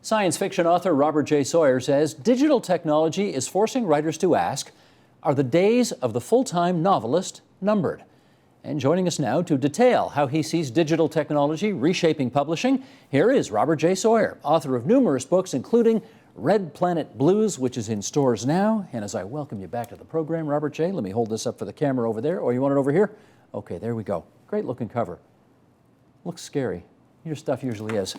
Science fiction author Robert J. Sawyer says digital technology is forcing writers to ask, are the days of the full-time novelist numbered? And joining us now to detail how he sees digital technology reshaping publishing, here is Robert J. Sawyer, author of numerous books, including Red Planet Blues, which is in stores now. And as I welcome you back to the program, Robert J., let me hold this up for the camera over there. Or you want it over here? Okay, there we go. Great looking cover. Looks scary. Your stuff usually is.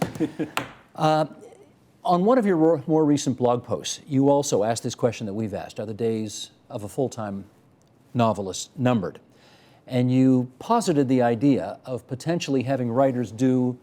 On one of your more recent blog posts, you also asked this question that we've asked: are the days of a full-time novelist numbered? And you posited the idea of potentially having writers do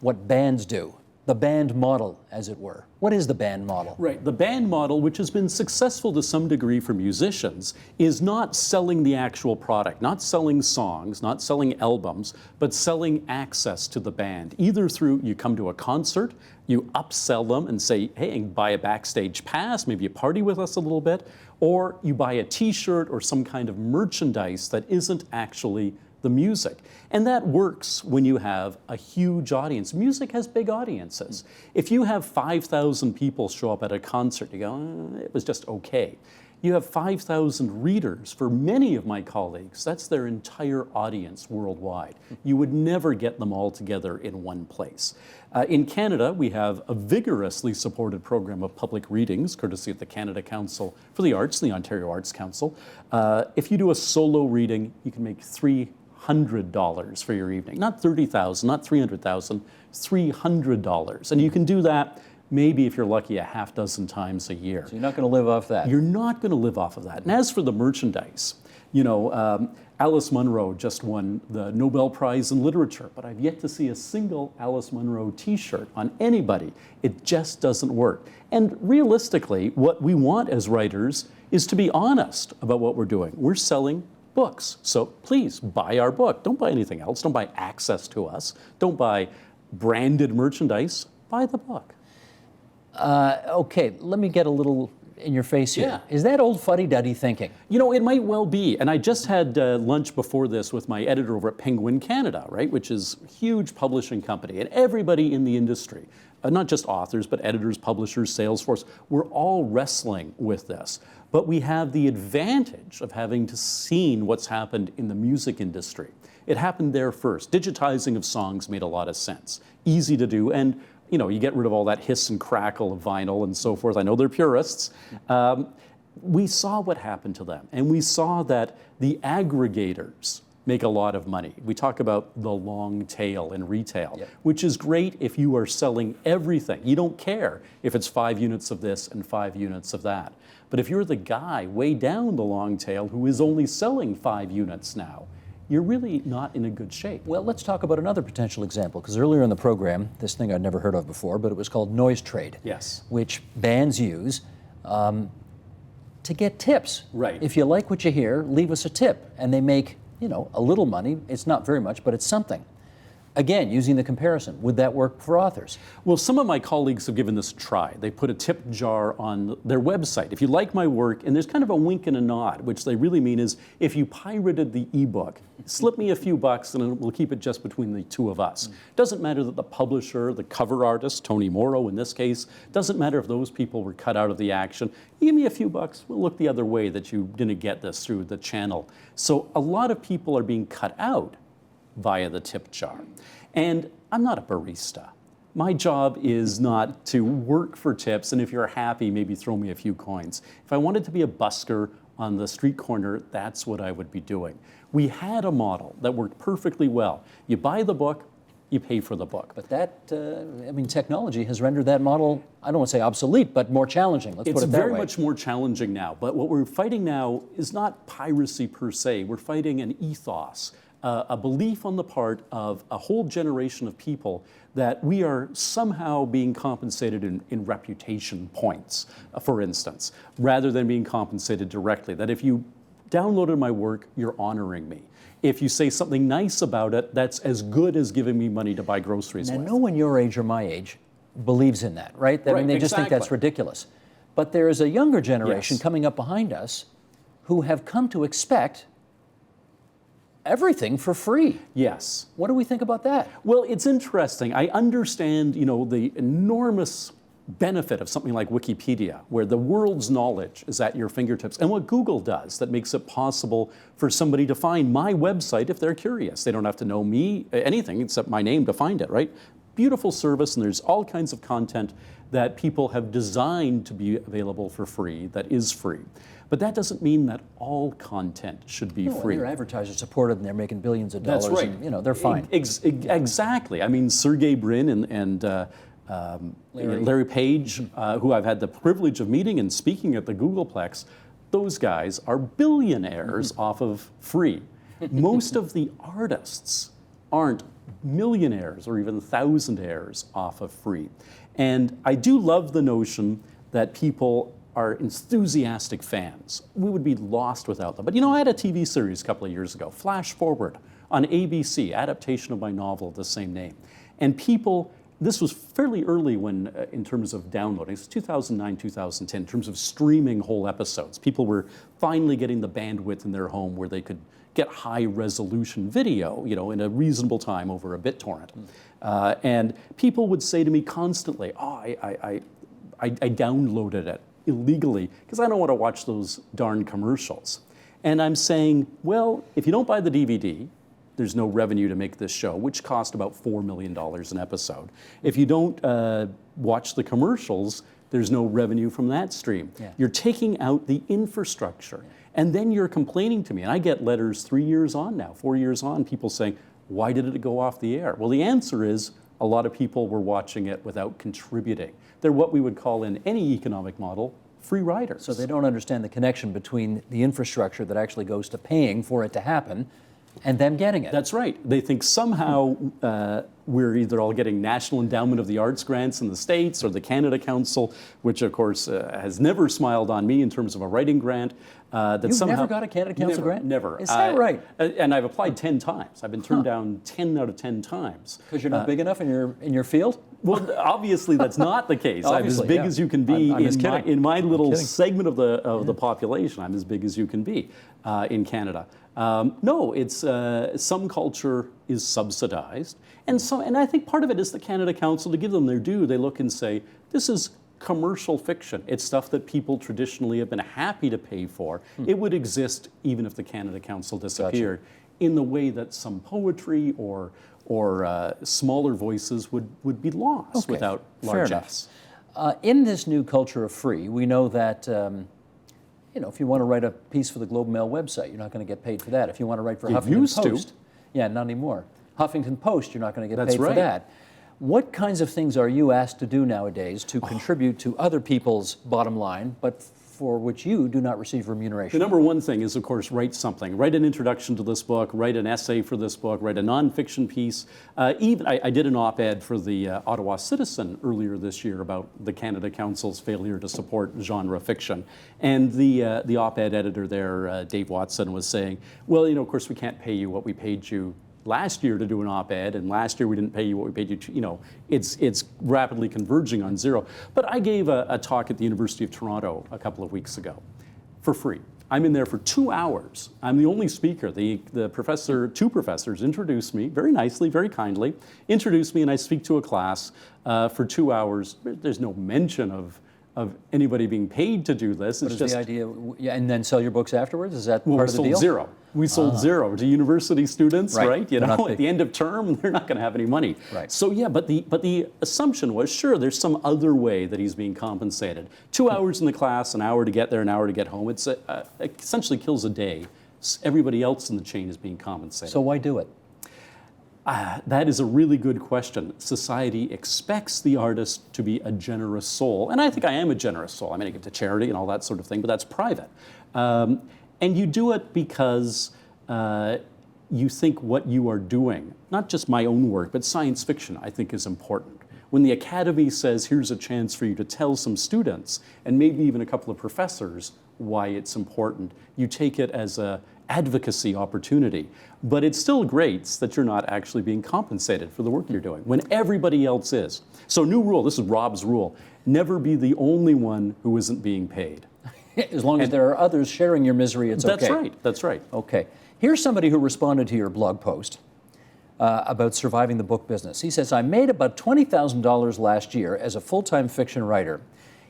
what bands do, the band model, as it were. What is the band model? Right. The band model, which has been successful to some degree for musicians, is not selling the actual product, not selling songs, not selling albums, but selling access to the band. Either through, you come to a concert, you upsell them and say, hey, buy a backstage pass, maybe you party with us a little bit, or you buy a t-shirt or some kind of merchandise that isn't actually the music. And that works when you have a huge audience. Music has big audiences. If you have 5,000 people show up at a concert, you go, it was just okay. You have 5,000 readers. For many of my colleagues, that's their entire audience worldwide. You would never get them all together in one place. In Canada, we have a vigorously supported program of public readings, courtesy of the Canada Council for the Arts, the Ontario Arts Council. If you do a solo reading, you can make $300 for your evening. Not $30,000, not $300,000, $300. And you can do that maybe, if you're lucky, a half dozen times a year. So you're not going to live off that? You're not going to live off of that. And as for the merchandise, you know, Alice Munro just won the Nobel Prize in Literature, but I've yet to see a single Alice Munro t-shirt on anybody. It just doesn't work. And realistically, what we want as writers is to be honest about what we're doing. We're selling books. So please buy our book. Don't buy anything else. Don't buy access to us. Don't buy branded merchandise. Buy the book. Okay, let me get a little in your face here. Yeah. Is that old fuddy-duddy thinking? You know, it might well be. And I just had lunch before this with my editor over at Penguin Canada, right, which is a huge publishing company. And everybody in the industry, not just authors, but editors, publishers, Salesforce, we're all wrestling with this. But we have the advantage of having seen what's happened in the music industry. It happened there first. Digitizing of songs made a lot of sense. Easy to do, and you know, you get rid of all that hiss and crackle of vinyl and so forth. I know they're purists. We saw what happened to them, and we saw that the aggregators make a lot of money. We talk about the long tail in retail, yep, which is great if you are selling everything. You don't care if it's 5 units of this and 5 units of that. But if you're the guy way down the long tail who is only selling 5 units now, you're really not in a good shape. Well, let's talk about another potential example, because earlier in the program, this thing I'd never heard of before, but it was called noise trade. Yes. Which bands use to get tips. Right. If you like what you hear, leave us a tip. And they make, you know, a little money. It's not very much, but it's something. Again, using the comparison, would that work for authors? Well, some of my colleagues have given this a try. They put a tip jar on their website. If you like my work, and there's kind of a wink and a nod, which they really mean is, if you pirated the ebook, slip me a few bucks and we'll keep it just between the two of us. Doesn't matter that the publisher, the cover artist, Tony Morrow in this case, doesn't matter if those people were cut out of the action. Give me a few bucks, we'll look the other way that you didn't get this through the channel. So a lot of people are being cut out via the tip jar. And I'm not a barista. My job is not to work for tips, and if you're happy, maybe throw me a few coins. If I wanted to be a busker on the street corner, that's what I would be doing. We had a model that worked perfectly well. You buy the book, you pay for the book. But that, I mean, technology has rendered that model, I don't want to say obsolete, but more challenging. Let's put it that way. It's very much more challenging now, but what we're fighting now is not piracy per se. We're fighting an ethos. A belief on the part of a whole generation of people that we are somehow being compensated in reputation points, for instance, rather than being compensated directly. That if you downloaded my work, you're honoring me. If you say something nice about it, that's as good as giving me money to buy groceries with. Now, no one your age or my age believes in that, right? I mean, they just think that's ridiculous. But there is a younger generation coming up behind us who have come to expect everything for free. Yes. What do we think about that? Well, it's interesting. I understand, you know, the enormous benefit of something like Wikipedia, where the world's knowledge is at your fingertips, and what Google does that makes it possible for somebody to find my website if they're curious. They don't have to know me, anything except my name to find it, right? Beautiful service, and there's all kinds of content that people have designed to be available for free that is free. But that doesn't mean that all content should be free. Your advertisers support it and they're making billions of dollars. That's right. And, they're fine. Exactly. I mean, Sergey Brin and Larry Page, who I've had the privilege of meeting and speaking at the Googleplex, those guys are billionaires off of free. Most of the artists aren't millionaires or even thousandaires off of free. And I do love the notion that people are enthusiastic fans. We would be lost without them. But I had a TV series a couple of years ago, Flash Forward, on ABC, adaptation of my novel of the same name. And people, this was fairly early when, in terms of downloading, it's 2009, 2010, in terms of streaming whole episodes. People were finally getting the bandwidth in their home where they could get high resolution video, in a reasonable time over a BitTorrent. And people would say to me constantly, I downloaded it illegally because I don't want to watch those darn commercials. And I'm saying, well, if you don't buy the DVD, there's no revenue to make this show, which cost about $4 million an episode. If you don't watch the commercials, there's no revenue from that stream. Yeah. You're taking out the infrastructure. Yeah. And then you're complaining to me. And I get letters 3 years on now, 4 years on, people saying, why did it go off the air? Well, the answer is a lot of people were watching it without contributing. They're what we would call in any economic model, free riders. So they don't understand the connection between the infrastructure that actually goes to paying for it to happen and them getting it. That's right. They think somehow we're either all getting National Endowment of the Arts grants in the States or the Canada Council, which of course has never smiled on me in terms of a writing grant. You've never got a Canada Council grant? Never. Is that right? And I've applied 10 times. I've been turned down 10 out of 10 times. Because you're not big enough in your field? Well, obviously that's not the case. I'm as big as you can be in my little segment of the population. I'm as big as you can be in Canada. No, it's some culture is subsidized, and I think part of it is the Canada Council. To give them their due, they look and say, this is commercial fiction. It's stuff that people traditionally have been happy to pay for. It would exist even if the Canada Council disappeared. Gotcha. In the way that some poetry or smaller voices would be lost without largesse. In this new culture of free, we know that if you want to write a piece for the Globe and Mail website, you're not going to get paid for that. If you want to write for Huffington Post, yeah, not anymore. Huffington Post, you're not going to get paid for that. What kinds of things are you asked to do nowadays to contribute to other people's bottom line, but for which you do not receive remuneration? The number one thing is, of course, write something. Write an introduction to this book, write an essay for this book, write a nonfiction piece. Even I did an op-ed for the Ottawa Citizen earlier this year about the Canada Council's failure to support genre fiction. And the op-ed editor there, Dave Watson, was saying, well, of course, we can't pay you what we paid you last year to do an op-ed, and last year we didn't pay you what we paid you. It's rapidly converging on zero. But I gave a talk at the University of Toronto a couple of weeks ago for free. I'm in there for 2 hours. I'm the only speaker. The two professors introduced me very nicely, very kindly, introduced me, and I speak to a class for 2 hours. There's no mention of anybody being paid to do this. What is the idea? Yeah, and then sell your books afterwards? Is that part of the deal? Zero. We sold zero to university students, right? At the end of term, they're not going to have any money. Right. So yeah, but the assumption was, sure, there's some other way that he's being compensated. 2 hours in the class, an hour to get there, an hour to get home. It essentially kills a day. Everybody else in the chain is being compensated. So why do it? That is a really good question. Society expects the artist to be a generous soul, and I think I am a generous soul. I mean, I give to charity and all that sort of thing, but that's private. And you do it because you think what you are doing, not just my own work, but science fiction, I think is important. When the Academy says, here's a chance for you to tell some students, and maybe even a couple of professors, why it's important, you take it as a advocacy opportunity. But it still grates that you're not actually being compensated for the work you're doing, when everybody else is. So new rule, this is Rob's rule, never be the only one who isn't being paid. As long as there are others sharing your misery, it's okay. That's right. Okay. Here's somebody who responded to your blog post. about surviving the book business. He says, I made about $20,000 last year as a full-time fiction writer.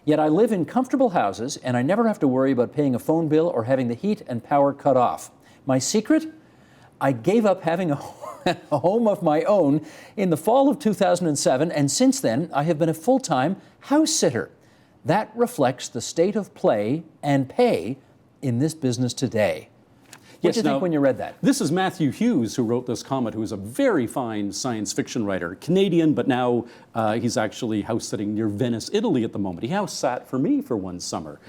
Yet I live in comfortable houses and I never have to worry about paying a phone bill or having the heat and power cut off. My secret? I gave up having a home of my own in the fall of 2007, and since then I have been a full-time house sitter. That reflects the state of play and pay in this business today. What did you think when you read that? This is Matthew Hughes who wrote this comment, who is a very fine science fiction writer, Canadian, but now he's actually house sitting near Venice, Italy at the moment. He house sat for me for one summer.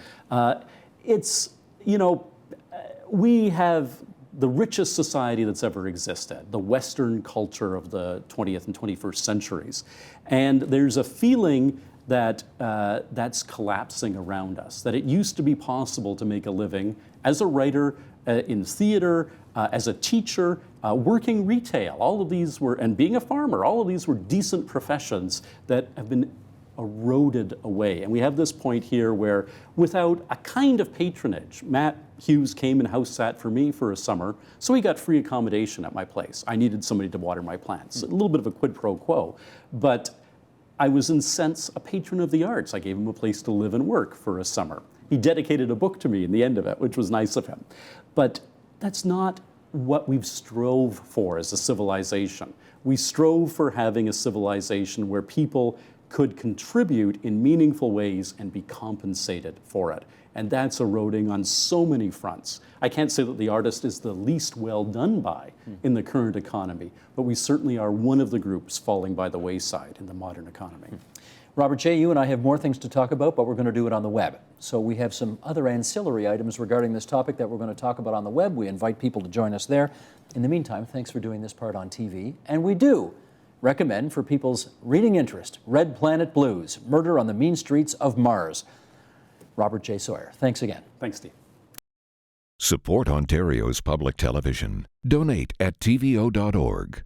We have the richest society that's ever existed, the Western culture of the 20th and 21st centuries. And there's a feeling that that's collapsing around us, that it used to be possible to make a living as a writer, in theater, as a teacher, working retail. All of these were, and being a farmer, all of these were decent professions that have been eroded away. And we have this point here where, without a kind of patronage, Matt Hughes came and house sat for me for a summer, so he got free accommodation at my place. I needed somebody to water my plants. A little bit of a quid pro quo, but I was in a sense a patron of the arts. I gave him a place to live and work for a summer. He dedicated a book to me in the end of it, which was nice of him. But that's not what we've strove for as a civilization. We strove for having a civilization where people could contribute in meaningful ways and be compensated for it. And that's eroding on so many fronts. I can't say that the artist is the least well done by in the current economy, but we certainly are one of the groups falling by the wayside in the modern economy. Robert J., you and I have more things to talk about, but we're going to do it on the web. So we have some other ancillary items regarding this topic that we're going to talk about on the web. We invite people to join us there. In the meantime, thanks for doing this part on TV. And we do recommend for people's reading interest, Red Planet Blues, Murder on the Mean Streets of Mars. Robert J. Sawyer, thanks again. Thanks, Steve. Support Ontario's public television. Donate at tvo.org.